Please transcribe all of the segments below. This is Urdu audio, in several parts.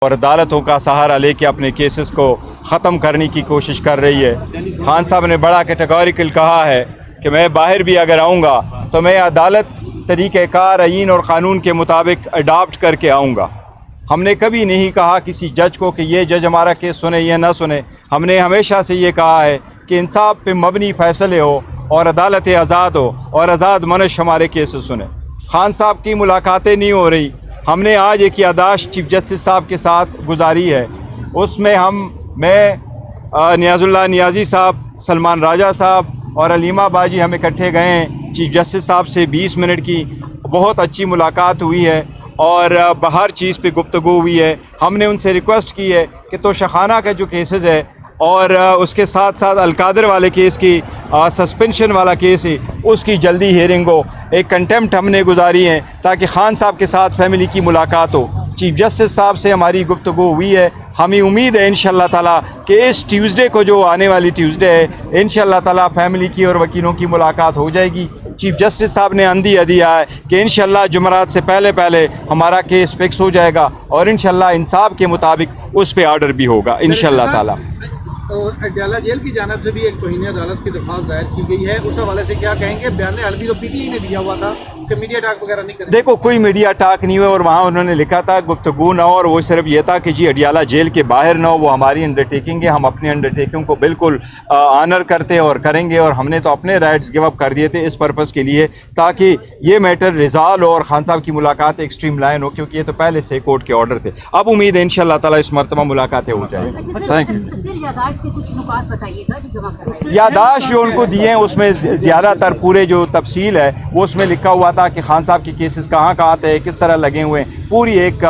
اور عدالتوں کا سہارا لے کے اپنے کیسز کو ختم کرنے کی کوشش کر رہی ہے۔ خان صاحب نے بڑا کیٹیگوریکل کہا ہے کہ میں باہر بھی اگر آؤں گا تو میں عدالت طریقہ کار آئین اور قانون کے مطابق اڈاپٹ کر کے آؤں گا۔ ہم نے کبھی نہیں کہا کسی جج کو کہ یہ جج ہمارا کیس سنے یا نہ سنے۔ ہم نے ہمیشہ سے یہ کہا ہے کہ انصاف پہ مبنی فیصلے ہو اور عدالت آزاد ہو اور آزاد منش ہمارے کیسز سنے۔ خان صاحب کی ملاقاتیں نہیں ہو رہی۔ ہم نے آج ایک یادداشت چیف جسٹس صاحب کے ساتھ گزاری ہے، اس میں میں نیاز اللہ نیازی صاہب، سلمان راجہ صاحب اور علیمہ باجی ہم اکٹھے گئے ہیں۔ چیف جسٹس صاحب سے 20 منٹ کی بہت اچھی ملاقات ہوئی ہے اور ہر چیز پہ گفتگو ہوئی ہے۔ ہم نے ان سے ریکویسٹ کی ہے کہ توشخانہ کا جو کیسز ہے اور اس کے ساتھ ساتھ القادر والے کیس کی سسپینشن والا کیس ہے اس کی جلدی ہیئرنگ ہو۔ ایک کنٹیمپٹ ہم نے گزاری ہے تاکہ خان صاحب کے ساتھ فیملی کی ملاقات ہو۔ چیف جسٹس صاحب سے ہماری گفتگو ہوئی ہے۔ ہمیں امید ہے انشاءاللہ تعالیٰ کہ اس ٹیوزڈے کو جو آنے والی ٹیوزڈے ہے انشاءاللہ تعالیٰ فیملی کی اور وکیلوں کی ملاقات ہو جائے گی۔ چیف جسٹس صاحب نے اندیا دیا ہے کہ انشاءاللہ جمعرات سے پہلے ہمارا کیس فکس ہو جائے گا اور انشاءاللہ انصاف کے مطابق اس پہ آرڈر بھی ہوگا انشاءاللہ تعالیٰ۔ اڈیالہ جیل کی جانب سے بھی ایک توہین عدالت کی درخواست دائر کی گئی ہے، اس حوالے سے کیا کہیں گے؟ بیان حلفی تو پی ٹی آئی نے دیا ہوا تھا کہ میڈیا ٹاک وغیرہ نہیں کریں۔ دیکھو کوئی میڈیا ٹاک نہیں ہوئے اور وہاں انہوں نے لکھا تھا گفتگو نہ ہو، اور وہ صرف یہ تھا کہ جی اڈیالہ جیل کے باہر نہ ہو، وہ ہماری انڈرٹیکنگ ہے، ہم اپنی انڈرٹیکنگ کو بالکل آنر کرتے اور کریں گے، اور ہم نے تو اپنے رائٹس گیو اپ کر دیے تھے اس پرپس کے لیے تاکہ یہ میٹر ریزالو اور خان صاحب کی ملاقات ایک اسٹریم لائن ہو، کیونکہ یہ تو پہلے سے کورٹ کے آرڈر تھے۔ اب امید ہے انشاءاللہ تعالیٰ اس مرتبہ ملاقاتیں ہو جائیں گی۔ Thank you. یادداشت جو ان کو دیے ہیں اس میں زیادہ تر پورے جو تفصیل ہے وہ اس میں لکھا ہوا تھا کہ خان صاحب کی کیسز کہاں کہاں تھے، کس طرح لگے ہوئے ہیں، پوری ایک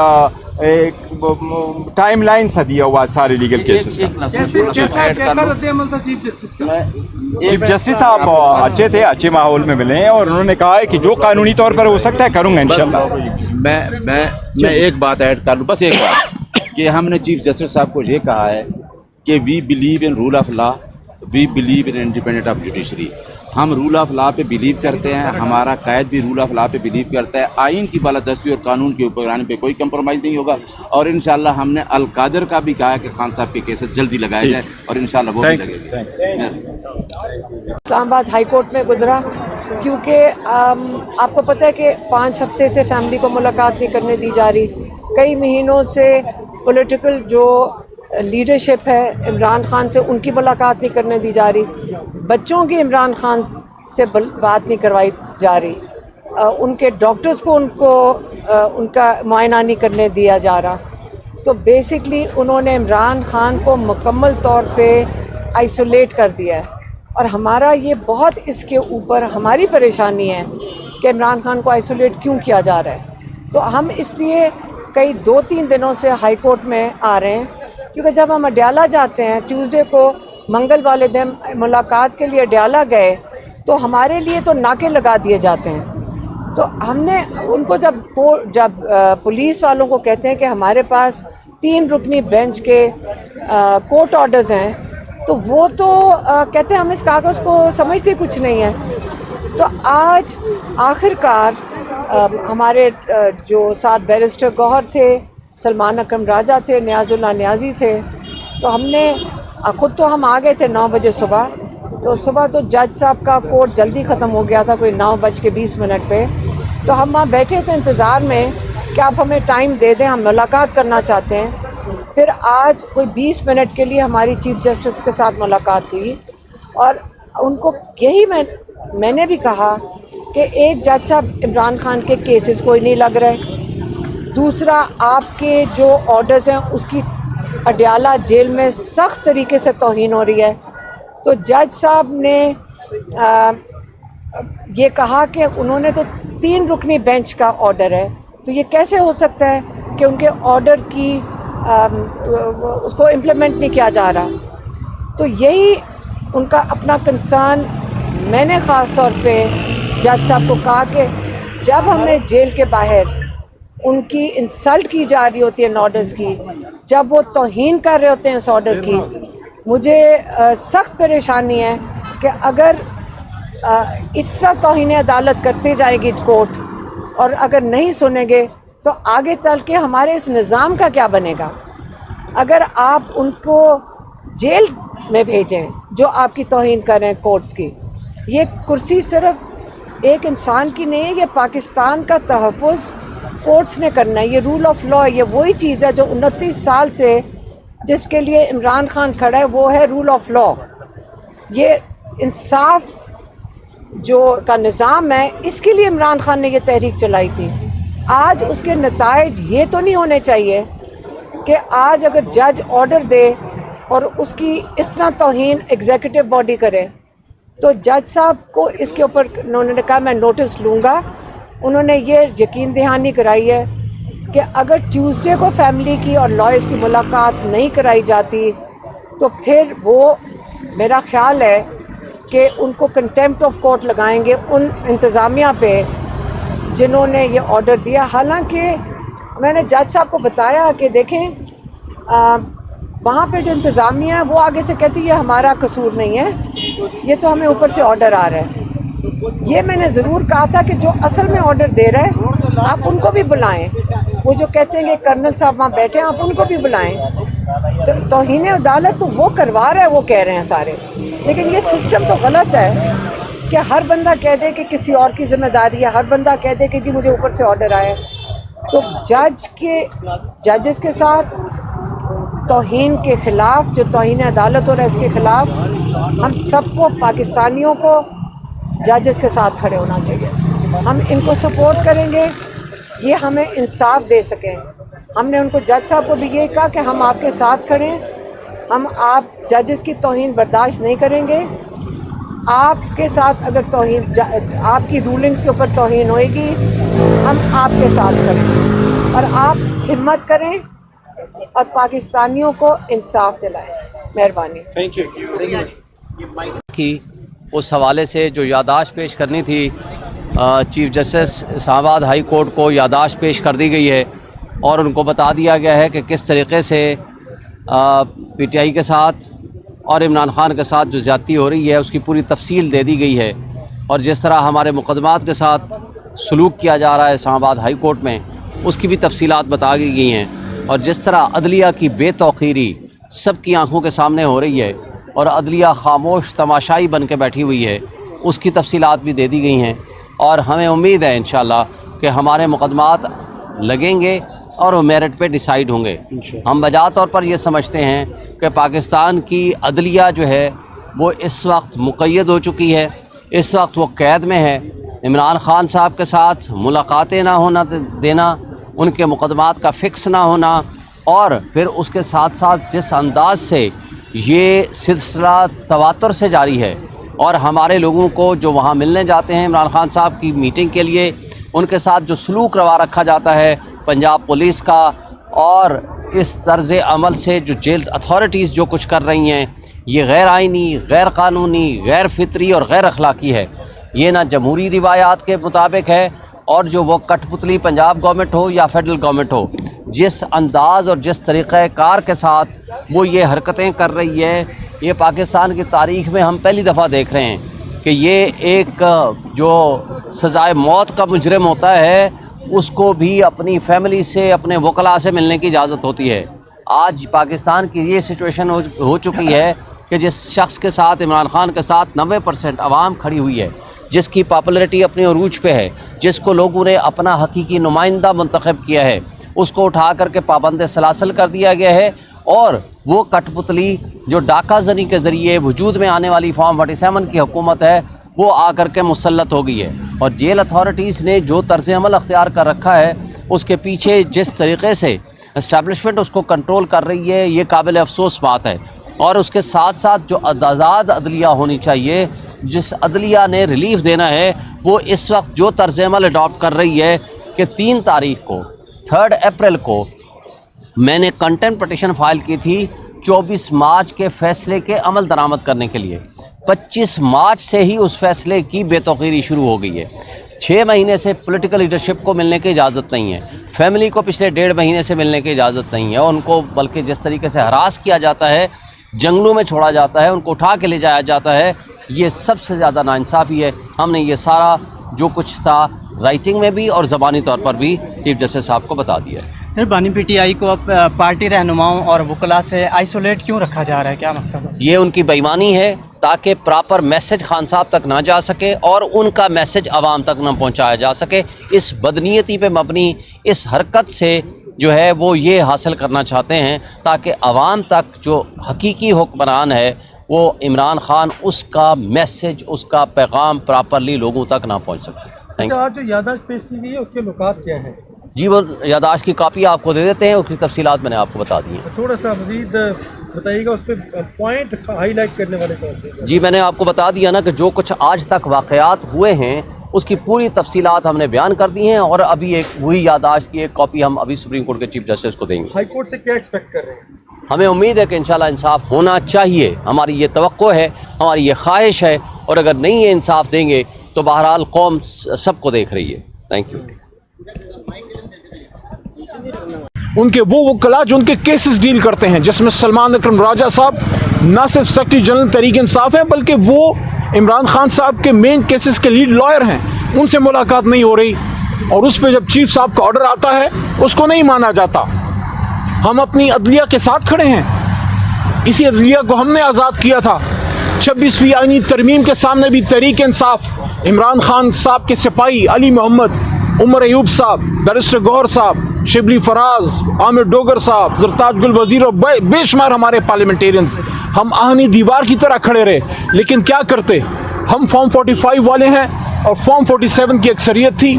ٹائم لائن تھا دیا ہوا سارے لیگل کیسز کا۔ چیف جسٹس صاحب اچھے تھے، اچھے ماحول میں ملے ہیں اور انہوں نے کہا ہے کہ جو قانونی طور پر ہو سکتا ہے کروں گا انشاءاللہ۔ میں ایک بات ایڈ کر لوں، بس ایک بات کہ ہم نے چیف جسٹس صاحب کو یہ کہا ہے کہ we believe in rule of law, we believe in independent of judiciary. ہم رول آف لا پہ بلیو کرتے ہیں، ہمارا قائد بھی رول آف لا پہ بلیو کرتا ہے۔ آئین کی بالادستی اور قانون کے اوپر پہ کوئی کمپرومائز نہیں ہوگا، اور انشاءاللہ ہم نے القادر کا بھی کہا ہے کہ خان صاحب کے کیسز جلدی لگائے جائے اور انشاءاللہ وہ بھی لگے گا۔ اسلام آباد ہائی کورٹ میں گزرا کیونکہ آپ کو پتہ ہے کہ 5 ہفتے سے فیملی کو ملاقات نہیں کرنے دی جا رہی، کئی مہینوں سے پولیٹیکل جو لیڈرشپ ہے عمران خان سے ان کی ملاقات نہیں کرنے دی جا رہی، بچوں کی عمران خان سے بات نہیں کروائی جا رہی، ان کے ڈاکٹرز کو ان کا معائنہ نہیں کرنے دیا جا رہا۔ تو بیسکلی انہوں نے عمران خان کو مکمل طور پہ آئسولیٹ کر دیا ہے، اور ہمارا یہ بہت اس کے اوپر ہماری پریشانی ہے کہ عمران خان کو آئسولیٹ کیوں کیا جا رہا ہے۔ تو ہم اس لیے کئی 2-3 دنوں سے ہائی کورٹ میں آ رہے ہیں، کیونکہ جب ہم اڈیالہ جاتے ہیں ٹیوزڈے کو منگل والے دن ملاقات کے لیے اڈیالہ گئے تو ہمارے لیے تو ناکے لگا دیے جاتے ہیں۔ تو ہم نے ان کو جب پولیس والوں کو کہتے ہیں کہ ہمارے پاس 3 رکنی بینچ کے کورٹ آرڈرز ہیں، تو وہ تو کہتے ہیں ہم اس کاغذ کو سمجھتے کچھ نہیں ہیں۔ تو آج آخر کار ہمارے جو ساتھ بیرسٹر گوہر تھے، سلمان اکرم راجہ تھے، نیاز اللہ نیازی تھے، تو ہم نے خود تو ہم آ گئے تھے 9 بجے صبح، تو صبح تو جج صاحب کا کورٹ جلدی ختم ہو گیا تھا، کوئی 9:20 پہ، تو ہم وہاں بیٹھے تھے انتظار میں کہ آپ ہمیں ٹائم دے دیں، ہم ملاقات کرنا چاہتے ہیں۔ پھر آج کوئی 20 منٹ کے لیے ہماری چیف جسٹس کے ساتھ ملاقات ہوئی، اور ان کو یہی میں نے بھی کہا کہ ایک جج صاحب عمران خان کے کیسز کوئی نہیں لگ رہے، دوسرا آپ کے جو آرڈرز ہیں اس کی اڈیالہ جیل میں سخت طریقے سے توہین ہو رہی ہے۔ تو جج صاحب نے یہ کہا کہ انہوں نے تو 3 رکنی بینچ کا آرڈر ہے، تو یہ کیسے ہو سکتا ہے کہ ان کے آرڈر کی اس کو امپلیمنٹ نہیں کیا جا رہا۔ تو یہی ان کا اپنا کنسرن، میں نے خاص طور پہ جج صاحب کو کہا کہ جب ہمیں جیل کے باہر ان کی انسلٹ کی جا رہی ہوتی ہے ان آرڈرز کی، جب وہ توہین کر رہے ہوتے ہیں اس آرڈر کی، مجھے سخت پریشانی ہے کہ اگر اس طرح توہین عدالت کرتے جائے گی کورٹ اور اگر نہیں سنیں گے تو آگے چل کے ہمارے اس نظام کا کیا بنے گا؟ اگر آپ ان کو جیل میں بھیجیں جو آپ کی توہین کریں کورٹس کی، یہ کرسی صرف ایک انسان کی نہیں ہے، یہ پاکستان کا تحفظ کورٹس نے کرنا ہے، یہ رول آف لا، یہ وہی چیز ہے جو 29 سال سے جس کے لیے عمران خان کھڑا ہے، وہ ہے رول آف لا۔ یہ انصاف جو کا نظام ہے، اس کے لیے عمران خان نے یہ تحریک چلائی تھی۔ آج اس کے نتائج یہ تو نہیں ہونے چاہیے کہ آج اگر جج آرڈر دے اور اس کی اس طرح توہین ایگزیکٹو باڈی کرے تو جج صاحب کو اس کے اوپر انہوں نے کہا میں نوٹس لوں گا۔ انہوں نے یہ یقین دہانی کرائی ہے کہ اگر ٹیوزڈے کو فیملی کی اور لائرز کی ملاقات نہیں کرائی جاتی تو پھر وہ میرا خیال ہے کہ ان کو کنٹیمپٹ آف کورٹ لگائیں گے ان انتظامیہ پہ جنہوں نے یہ آرڈر دیا۔ حالانکہ میں نے جج صاحب کو بتایا کہ دیکھیں وہاں پہ جو انتظامیہ ہے وہ آگے سے کہتی ہے یہ ہمارا قصور نہیں ہے، یہ تو ہمیں اوپر سے آرڈر آ رہا ہے۔ یہ میں نے ضرور کہا تھا کہ جو اصل میں آرڈر دے رہے ہیں آپ ان کو بھی بلائیں، وہ جو کہتے ہیں کہ کرنل صاحب وہاں بیٹھے ہیں آپ ان کو بھی بلائیں۔ توہین عدالت تو وہ کروا رہا ہے، وہ کہہ رہے ہیں سارے، لیکن یہ سسٹم تو غلط ہے کہ ہر بندہ کہہ دے کہ کسی اور کی ذمہ داری ہے، ہر بندہ کہہ دے کہ جی مجھے اوپر سے آرڈر آیا۔ تو ججز کے ساتھ توہین کے خلاف، جو توہین عدالت ہو رہا ہے اس کے خلاف ہم سب کو، پاکستانیوں کو ججز کے ساتھ کھڑے ہونا چاہیے۔ ہم ان کو سپورٹ کریں گے، یہ ہمیں انصاف دے سکیں۔ ہم نے ان کو جج صاحب کو بھی یہ کہا کہ ہم آپ کے ساتھ کھڑے ہیں، ہم آپ ججز کی توہین برداشت نہیں کریں گے۔ آپ کے ساتھ اگر توہین، آپ کی رولنگز کے اوپر توہین ہوئے گی ہم آپ کے ساتھ کھڑے ہیں، اور آپ ہمت کریں اور پاکستانیوں کو انصاف دلائیں۔ مہربانی۔ Thank you. کی اس حوالے سے جو یادداشت پیش کرنی تھی چیف جسٹس اسلام آباد ہائی کورٹ کو یادداشت پیش کر دی گئی ہے، اور ان کو بتا دیا گیا ہے کہ کس طریقے سے پی ٹی آئی کے ساتھ اور عمران خان کے ساتھ جو زیادتی ہو رہی ہے اس کی پوری تفصیل دے دی گئی ہے، اور جس طرح ہمارے مقدمات کے ساتھ سلوک کیا جا رہا ہے اسلام آباد ہائی کورٹ میں اس کی بھی تفصیلات بتا دی گئی ہیں، اور جس طرح عدلیہ کی بے توقیری سب کی آنکھوں کے سامنے ہو رہی ہے اور عدلیہ خاموش تماشائی بن کے بیٹھی ہوئی ہے اس کی تفصیلات بھی دے دی گئی ہیں، اور ہمیں امید ہے انشاءاللہ کہ ہمارے مقدمات لگیں گے اور وہ میرٹ پہ ڈیسائیڈ ہوں گے۔ ہم بجا طور پر یہ سمجھتے ہیں کہ پاکستان کی عدلیہ جو ہے وہ اس وقت مقید ہو چکی ہے، اس وقت وہ قید میں ہے۔ عمران خان صاحب کے ساتھ ملاقاتیں نہ ہونا دینا، ان کے مقدمات کا فکس نہ ہونا، اور پھر اس کے ساتھ ساتھ جس انداز سے یہ سلسلہ تواتر سے جاری ہے، اور ہمارے لوگوں کو جو وہاں ملنے جاتے ہیں عمران خان صاحب کی میٹنگ کے لیے، ان کے ساتھ جو سلوک روا رکھا جاتا ہے پنجاب پولیس کا، اور اس طرز عمل سے جو جیل اتھارٹیز جو کچھ کر رہی ہیں، یہ غیر آئینی، غیر قانونی، غیر فطری اور غیر اخلاقی ہے۔ یہ نہ جمہوری روایات کے مطابق ہے، اور جو وہ کٹ پتلی پنجاب گورنمنٹ ہو یا فیڈرل گورنمنٹ ہو، جس انداز اور جس طریقہ کار کے ساتھ وہ یہ حرکتیں کر رہی ہے، یہ پاکستان کی تاریخ میں ہم پہلی دفعہ دیکھ رہے ہیں کہ یہ ایک جو سزائے موت کا مجرم ہوتا ہے اس کو بھی اپنی فیملی سے، اپنے وکلاء سے ملنے کی اجازت ہوتی ہے۔ آج پاکستان کی یہ سچویشن ہو چکی ہے کہ جس شخص کے ساتھ، عمران خان کے ساتھ 90% عوام کھڑی ہوئی ہے، جس کی پاپولرٹی اپنے عروج پہ ہے، جس کو لوگوں نے اپنا حقیقی نمائندہ منتخب کیا ہے، اس کو اٹھا کر کے پابند سلاسل کر دیا گیا ہے، اور وہ کٹ پتلی جو ڈاکہ زنی کے ذریعے وجود میں آنے والی فارم 47 کی حکومت ہے وہ آ کر کے مسلط ہو گئی ہے، اور جیل اتھارٹیز نے جو طرز عمل اختیار کر رکھا ہے اس کے پیچھے جس طریقے سے اسٹیبلشمنٹ اس کو کنٹرول کر رہی ہے، یہ قابل افسوس بات ہے۔ اور اس کے ساتھ ساتھ جو آزاد عدلیہ ہونی چاہیے، جس عدلیہ نے ریلیف دینا ہے، وہ اس وقت جو طرز عمل اڈاپٹ کر رہی ہے کہ 3 تاریخ کو 3 اپریل کو میں نے کنٹمپٹ پٹیشن فائل کی تھی 24 مارچ کے فیصلے کے عمل درآمد کرنے کے لیے۔ 25 مارچ سے ہی اس فیصلے کی بے توقیری شروع ہو گئی ہے۔ 6 مہینے سے پولیٹیکل لیڈرشپ کو ملنے کی اجازت نہیں ہے، فیملی کو پچھلے 1.5 مہینے سے ملنے کی اجازت نہیں ہے، ان کو بلکہ جس طریقے سے ہراس کیا جاتا ہے، جنگلوں میں چھوڑا جاتا ہے، ان کو اٹھا کے لے جایا جاتا ہے، یہ سب سے زیادہ ناانصافی ہے۔ ہم نے یہ سارا جو کچھ تھا رائٹنگ میں بھی اور زبانی طور پر بھی چیف جسٹس صاحب کو بتا دیا ہے. سر بانی پی ٹی آئی کو اب پارٹی رہنماؤں اور وکلاء سے آئسولیٹ کیوں رکھا جا رہا ہے, کیا مقصد ہے؟ یہ ان کی بےایمانی ہے تاکہ پراپر میسج خان صاحب تک نہ جا سکے اور ان کا میسج عوام تک نہ پہنچایا جا سکے. اس بدنیتی پہ مبنی اس حرکت سے جو ہے وہ یہ حاصل کرنا چاہتے ہیں تاکہ عوام تک جو حقیقی حکمران ہے وہ عمران خان, اس کا میسج, اس کا پیغام پراپرلی لوگوں تک نہ پہنچ سکے. Thank you. آج جو یادداشت پیش کی گئی ہے اس کے نکات کیا ہیں؟ جی وہ یادداشت کی کاپی آپ کو دے دیتے ہیں, اس کی تفصیلات میں نے آپ کو بتا دی ہیں. تھوڑا سا مزید بتائیے گا اس پہ پوائنٹ ہائی لائٹ کرنے والے طور پہ. جی میں نے آپ کو بتا دیا نا کہ جو کچھ آج تک واقعات ہوئے ہیں اس کی پوری تفصیلات ہم نے بیان کر دی ہیں اور ابھی ایک وہی یادداشت کی ایک کاپی ہم ابھی سپریم کورٹ کے چیف جسٹس کو دیں گے. ہائی کورٹ سے کیا ایکسپیکٹ کر رہے ہیں؟ ہمیں امید ہے کہ انشاءاللہ انصاف ہونا چاہیے, ہماری یہ توقع ہے, ہماری یہ خواہش ہے, اور اگر نہیں یہ انصاف دیں گے تو بہرحال قوم سب کو دیکھ رہی ہے. Thank you. ان کے وہ وکلاء جو ان کے کیسز ڈیل کرتے ہیں, جس میں سلمان اکرم راجہ صاحب نہ صرف سیکرٹری جنرل تحریک انصاف ہیں بلکہ وہ عمران خان صاحب کے مین کیسز کے لیڈ لائر ہیں, ان سے ملاقات نہیں ہو رہی, اور اس پہ جب چیف صاحب کا آرڈر آتا ہے اس کو نہیں مانا جاتا. ہم اپنی عدلیہ کے ساتھ کھڑے ہیں, اسی عدلیہ کو ہم نے آزاد کیا تھا. 26ویں آئینی ترمیم کے سامنے بھی تحریک انصاف, عمران خان صاحب کے سپاہی علی محمد, عمر ایوب صاحب, بیرسٹر گوہر صاحب, شبلی فراز, عامر ڈوگر صاحب, زرتاج گل وزیر اور بے شمار ہمارے پارلیمنٹیرینز, ہم آہنی دیوار کی طرح کھڑے رہے. لیکن کیا کرتے, ہم فارم 45 والے ہیں اور فارم 47 کی اکثریت تھی.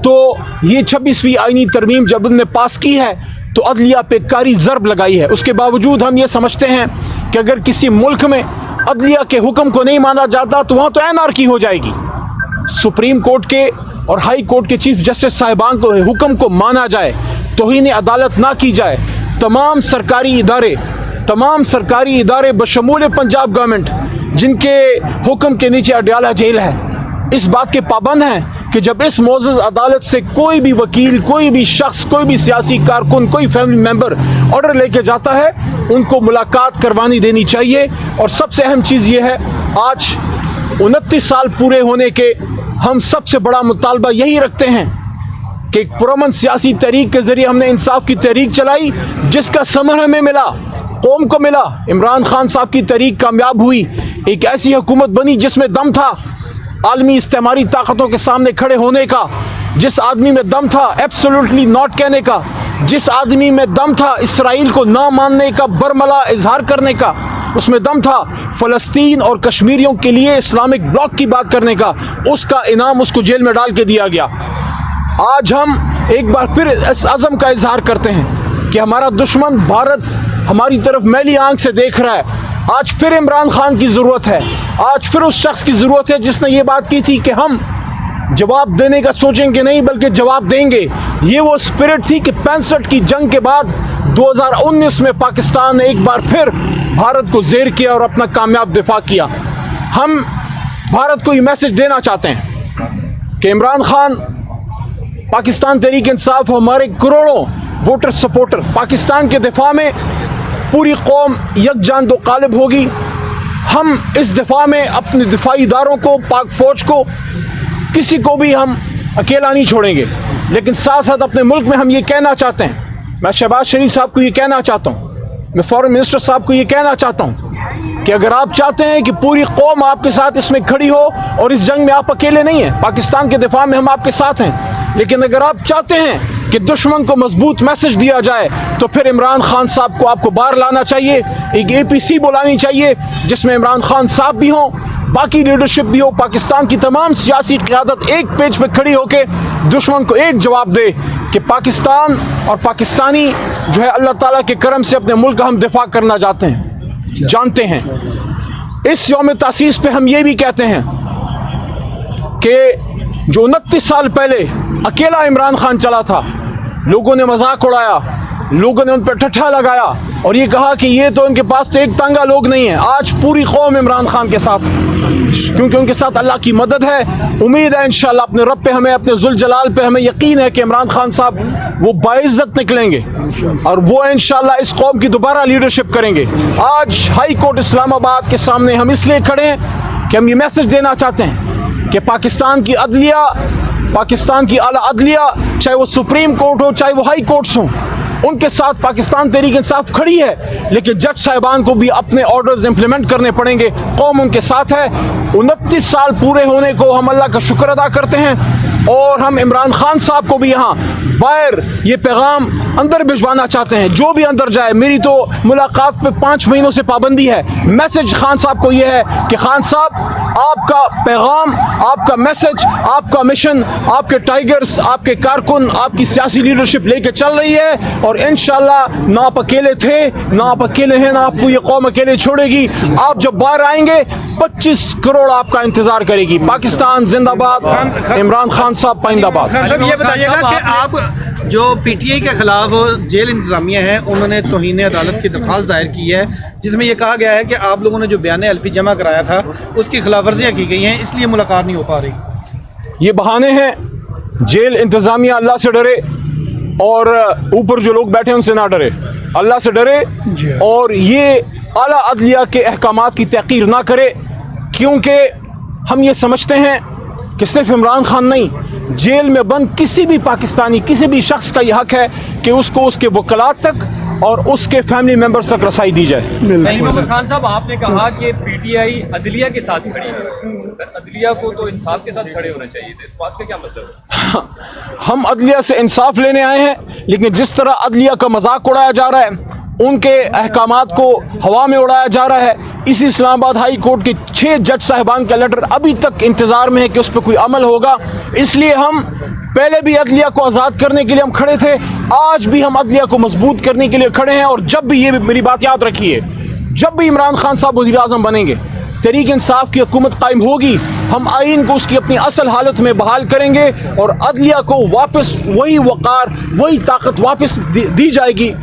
تو یہ 26ویں آئینی ترمیم جب انہوں نے پاس کی ہے تو عدلیہ پہ کاری ضرب لگائی ہے. اس کے باوجود ہم یہ سمجھتے ہیں کہ اگر کسی ملک میں عدلیہ کے حکم کو نہیں مانا جاتا تو وہاں تو اینارکی ہو جائے گی. سپریم کورٹ کے اور ہائی کورٹ کے چیف جسٹس صاحبان کو حکم کو مانا جائے, توہین عدالت نہ کی جائے. تمام سرکاری ادارے بشمول پنجاب گورنمنٹ جن کے حکم کے نیچے اڈیالہ جیل ہے, اس بات کے پابند ہیں کہ جب اس معزز عدالت سے کوئی بھی وکیل, کوئی بھی شخص, کوئی بھی سیاسی کارکن, کوئی فیملی ممبر آرڈر لے کے جاتا ہے ان کو ملاقات کروانی دینی چاہیے. اور سب سے اہم چیز یہ ہے, آج 29 سال پورے ہونے کے ہم سب سے بڑا مطالبہ یہی رکھتے ہیں کہ ایک پرامن سیاسی تحریک کے ذریعے ہم نے انصاف کی تحریک چلائی جس کا ثمر ہمیں ملا, قوم کو ملا. عمران خان صاحب کی تحریک کامیاب ہوئی, ایک ایسی حکومت بنی جس میں دم تھا عالمی استعماری طاقتوں کے سامنے کھڑے ہونے کا, جس آدمی میں دم تھا ایبسولوٹلی ناٹ کہنے کا, جس آدمی میں دم تھا اسرائیل کو نہ ماننے کا, برملا اظہار کرنے کا, اس میں دم تھا فلسطین اور کشمیریوں کے لیے اسلامک بلاک کی بات کرنے کا. اس کا انعام اس کو جیل میں ڈال کے دیا گیا. آج ہم ایک بار پھر اس عزم کا اظہار کرتے ہیں کہ ہمارا دشمن بھارت ہماری طرف میلی آنکھ سے دیکھ رہا ہے. آج پھر عمران خان کی ضرورت ہے, آج پھر اس شخص کی ضرورت ہے جس نے یہ بات کی تھی کہ ہم جواب دینے کا سوچیں گے نہیں بلکہ جواب دیں گے. یہ وہ اسپرٹ تھی کہ 65 کی جنگ کے بعد 2019 میں پاکستان نے ایک بار پھر بھارت کو زیر کیا اور اپنا کامیاب دفاع کیا. ہم بھارت کو یہ میسج دینا چاہتے ہیں کہ عمران خان, پاکستان تحریک انصاف, ہمارے کروڑوں ووٹر سپورٹر, پاکستان کے دفاع میں پوری قوم یکجان دو قالب ہوگی. ہم اس دفاع میں اپنے دفاعی اداروں کو, پاک فوج کو, کسی کو بھی ہم اکیلا نہیں چھوڑیں گے. لیکن ساتھ ساتھ اپنے ملک میں ہم یہ کہنا چاہتے ہیں, میں شہباز شریف صاحب کو یہ کہنا چاہتا ہوں, میں فارن منسٹر صاحب کو یہ کہنا چاہتا ہوں کہ اگر آپ چاہتے ہیں کہ پوری قوم آپ کے ساتھ اس میں کھڑی ہو, اور اس جنگ میں آپ اکیلے نہیں ہیں, پاکستان کے دفاع میں ہم آپ کے ساتھ ہیں, لیکن اگر آپ چاہتے ہیں کہ دشمن کو مضبوط میسج دیا جائے تو پھر عمران خان صاحب کو آپ کو باہر لانا چاہیے. ایک APC بلانی چاہیے جس میں عمران خان صاحب بھی ہوں, باقی لیڈرشپ بھی ہو, پاکستان کی تمام سیاسی قیادت ایک پیج پہ کھڑی ہو کے دشمن کو ایک جواب دے کہ پاکستان اور پاکستانی جو ہے اللہ تعالیٰ کے کرم سے اپنے ملک کا ہم دفاع کرنا جانتے ہیں. اس یوم تاسیس پہ ہم یہ بھی کہتے ہیں کہ جو 29 سال پہلے اکیلا عمران خان چلا تھا, لوگوں نے مذاق اڑایا, لوگوں نے ان پہ ٹھٹھا لگایا اور یہ کہا کہ یہ تو ان کے پاس تو ایک تانگا لوگ نہیں ہیں. آج پوری قوم عمران خان کے ساتھ, کیونکہ ان کے ساتھ اللہ کی مدد ہے. امید ہے انشاءاللہ اپنے رب پہ ہمیں, اپنے ذوالجلال پہ ہمیں یقین ہے کہ عمران خان صاحب وہ باعزت نکلیں گے اور وہ انشاءاللہ اس قوم کی دوبارہ لیڈرشپ کریں گے. آج ہائی کورٹ اسلام آباد کے سامنے ہم اس لیے کھڑے ہیں کہ ہم یہ میسج دینا چاہتے ہیں کہ پاکستان کی عدلیہ پاکستان کی اعلیٰ عدلیہ، چاہے وہ سپریم کورٹ ہو چاہے وہ ہائی کورٹس ہوں، ان کے ساتھ پاکستان تحریک انصاف کھڑی ہے، لیکن جج صاحبان کو بھی اپنے آرڈرز امپلیمنٹ کرنے پڑیں گے۔ قوم ان کے ساتھ ہے۔ 29 سال پورے ہونے کو ہم اللہ کا شکر ادا کرتے ہیں، اور ہم عمران خان صاحب کو بھی یہاں باہر یہ پیغام اندر بھجوانا چاہتے ہیں، جو بھی اندر جائے۔ میری تو ملاقات پہ 5 مہینوں سے پابندی ہے۔ میسج خان صاحب کو یہ ہے کہ خان صاحب، آپ کا پیغام، آپ کا میسج، آپ کا مشن، آپ کے ٹائیگرز، آپ کے کارکن، آپ کی سیاسی لیڈرشپ لے کے چل رہی ہے، اور انشاءاللہ نہ آپ اکیلے تھے، نہ آپ اکیلے ہیں، نہ آپ کو یہ قوم اکیلے چھوڑے گی۔ آپ جب باہر آئیں گے 25 کروڑ آپ کا انتظار کرے گی۔ پاکستان زندہ باد، عمران خان صاحب پائندہ باد۔ خان صاحب یہ بتائیے گا کہ آپ جو پی ٹی آئی کے خلاف جیل انتظامیہ ہے، انہوں نے توہین عدالت کی درخواست دائر کی ہے، جس میں یہ کہا گیا ہے کہ آپ لوگوں نے جو بیان حلفی جمع کرایا تھا اس کی خلاف ورزیاں کی گئی ہیں، اس لیے ملاقات نہیں ہو پا رہی۔ یہ بہانے ہیں۔ جیل انتظامیہ اللہ سے ڈرے، اور اوپر جو لوگ بیٹھے ہیں ان سے نہ ڈرے، اللہ سے ڈرے، اور یہ اعلیٰ عدلیہ کے احکامات کی تحقیر نہ کرے، کیونکہ ہم یہ سمجھتے ہیں کہ صرف عمران خان نہیں، جیل میں بند کسی بھی پاکستانی، کسی بھی شخص کا یہ حق ہے کہ اس کو اس کے وکلاء تک اور اس کے فیملی ممبرز تک رسائی دی جائے۔ خان صاحب، آپ نے کہا کہ پی ٹی آئی عدلیہ کے ساتھ کھڑی ہے، عدلیہ کو تو انصاف کے ساتھ کھڑے ہونا چاہیے تھا، اس بات کا کیا مطلب ہے؟ ہم عدلیہ سے انصاف لینے آئے ہیں، لیکن جس طرح عدلیہ کا مذاق اڑایا جا رہا ہے، ان کے احکامات کو ہوا میں اڑایا جا رہا ہے، اسی اسلام آباد ہائی کورٹ کے 6 جج صاحبان کا لیٹر ابھی تک انتظار میں ہے کہ اس پہ کوئی عمل ہوگا۔ اس لیے ہم پہلے بھی عدلیہ کو آزاد کرنے کے لیے ہم کھڑے تھے، آج بھی ہم عدلیہ کو مضبوط کرنے کے لیے کھڑے ہیں، اور جب بھی، یہ میری بات یاد رکھیے، جب بھی عمران خان صاحب وزیر اعظم بنیں گے، تحریک انصاف کی حکومت قائم ہوگی، ہم آئین کو اس کی اپنی اصل حالت میں بحال کریں گے، اور عدلیہ کو واپس وہی وقار، وہی طاقت واپس دی جائے گی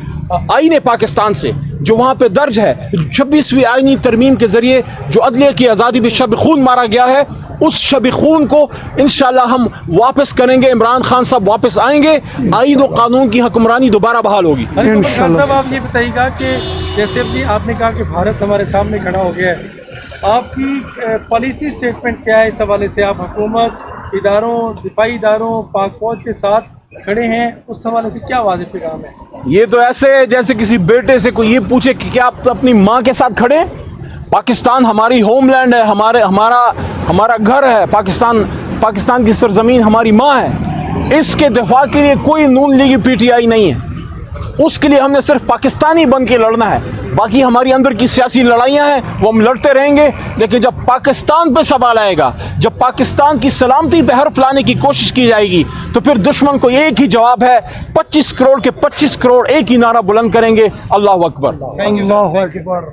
آئین پاکستان سے جو وہاں پہ درج ہے۔ 26ویں آئینی ترمیم کے ذریعے جو عدلیہ کی آزادی میں شب خون مارا گیا ہے، اس شب خون کو انشاءاللہ ہم واپس کریں گے۔ عمران خان صاحب واپس آئیں گے، آئین و قانون کی حکمرانی دوبارہ بحال ہوگی انشاءاللہ۔ صاحب، آپ یہ بتائیے گا کہ جیسے ابھی آپ نے کہا کہ بھارت ہمارے سامنے کھڑا ہو گیا ہے، آپ کی پالیسی سٹیٹمنٹ کیا ہے اس حوالے سے؟ آپ حکومت، اداروں، دفاعی اداروں، پاک فوج کے ساتھ کھڑے ہیں، اس حوالے سے کیا واضح پیغام ہے؟ یہ تو ایسے ہے جیسے کسی بیٹے سے کوئی یہ پوچھے کہ کیا آپ اپنی ماں کے ساتھ کھڑے ہیں؟ پاکستان ہماری ہوم لینڈ ہے، ہمارا گھر ہے، پاکستان کی سرزمین ہماری ماں ہے۔ اس کے دفاع کے لیے کوئی نون لیگی پی ٹی آئی نہیں ہے، اس کے لیے ہم نے صرف پاکستانی بن کے لڑنا ہے۔ باقی ہماری اندر کی سیاسی لڑائیاں ہیں، وہ ہم لڑتے رہیں گے، لیکن جب پاکستان پہ سوال آئے گا، جب پاکستان کی سلامتی پہ حرف لانے کی کوشش کی جائے گی، تو پھر دشمن کو ایک ہی جواب ہے، 25 کروڑ کے 25 کروڑ ایک ہی نعرہ بلند کریں گے، اللہ اکبر۔ اللہ اکبر۔